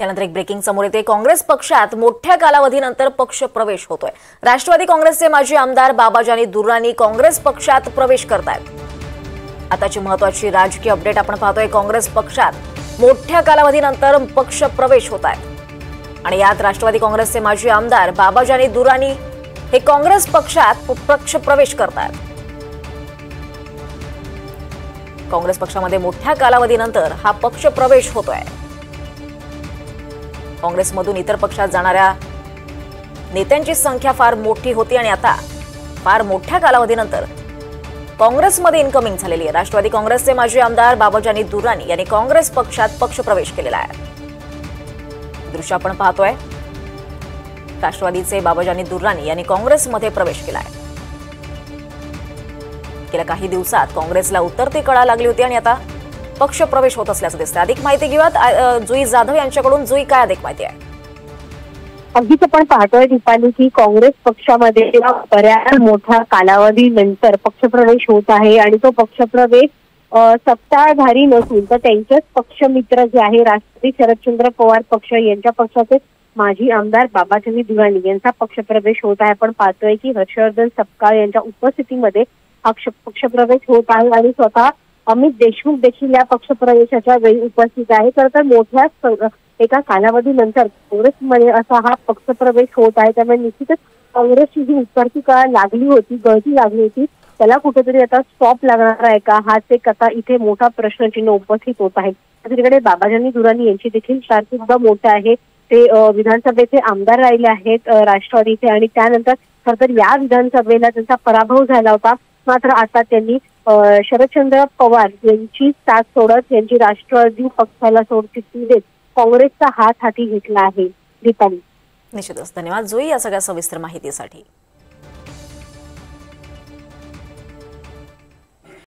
त्यानंतर एक ब्रेकिंग समोर येते। काँग्रेस पक्षात मोठ्या कालावधीनंतर पक्ष प्रवेश होतोय। राष्ट्रवादी काँग्रेसचे माजी आमदार बाबाजानी दुर्राणी काँग्रेस पक्षात प्रवेश करतायत। आताची महत्त्वाची राजकीय अपडेट आपण पाहतोय। काँग्रेस पक्षात मोठ्या कालावधीनंतर पक्ष प्रवेश होत आहे आणि यात राष्ट्रवादी काँग्रेसचे माजी आमदार बाबाजानी दुर्राणी हे काँग्रेस पक्षात पक्ष प्रवेश करतायत। काँग्रेस पक्षामध्ये मोठ्या कालावधीनंतर हा पक्ष प्रवेश होतोय। काँग्रेसमधून इतर पक्षात जाणाऱ्या नेत्यांची संख्या फार मोठी होती आणि आता फार मोठ्या कालावधीनंतर काँग्रेसमध्ये इनकमिंग झालेली आहे। राष्ट्रवादी काँग्रेसचे माजी आमदार बाबाजानी दुर्राणी यांनी काँग्रेस पक्षात पक्ष प्रवेश केलेला आहे। दृश्य आपण पाहतोय। राष्ट्रवादीचे बाबाजानी दुर्राणी यांनी काँग्रेसमध्ये प्रवेश केला आहे। गेल्या काही दिवसात काँग्रेसला उतरती कळा लागली होती आणि आता पक्ष प्रवेश होत असल्याचं दिसतं। अधिक माहिती घेऊयात जुई जाधव यांच्याकडून। जुई, काय अधिक माहिती आहे? अगदीच आपण पाहतोय दीपाली की काँग्रेस पक्षामध्ये बऱ्याच मोठ्या कालावधीनंतर पक्षप्रवेश होत आहे आणि तो पक्षप्रवेश सत्ताधारी नसून तर त्यांचेच पक्षमित्र जे आहे राष्ट्रवादी शरदचंद्र पवार पक्ष यांच्या पक्षाचे माजी आमदार बाबाजानी दुर्राणी यांचा पक्षप्रवेश होत आहे। आपण पाहतोय की हर्षवर्धन सपकाळ यांच्या उपस्थितीमध्ये हा पक्षप्रवेश होत आहे आणि स्वतः अमित देशमुख देखील या पक्षप्रवेशाच्या वेळी उपस्थित आहे। तर मोठ्या एका कालावधीनंतर काँग्रेसमध्ये असा हा पक्षप्रवेश होत आहे। त्यामुळे निश्चितच काँग्रेसची जी उतरती कळा लागली होती, गळती लागली होती, त्याला कुठेतरी आता स्टॉप लागणार आहे का, हाच एक आता इथे मोठा प्रश्नचिन्ह उपस्थित होत आहे। दुसरीकडे बाबाजानी दुर्राणी यांची देखील कारकीर्द सुद्धा मोठा आहे। ते विधानसभेचे आमदार राहिले आहेत राष्ट्रवादीचे आणि त्यानंतर खरंतर या विधानसभेला त्यांचा पराभव झाला होता। मात्र आता त्यांनी शरदचंद्र पवार यांची साथ सोडत यांची राष्ट्रवादी पक्षाला सोडचिठ्ठी देत काँग्रेसचा हात हाती घेतला आहे। दीपाली, निश्चितच धन्यवाद जुई या सगळ्या सविस्तर माहितीसाठी।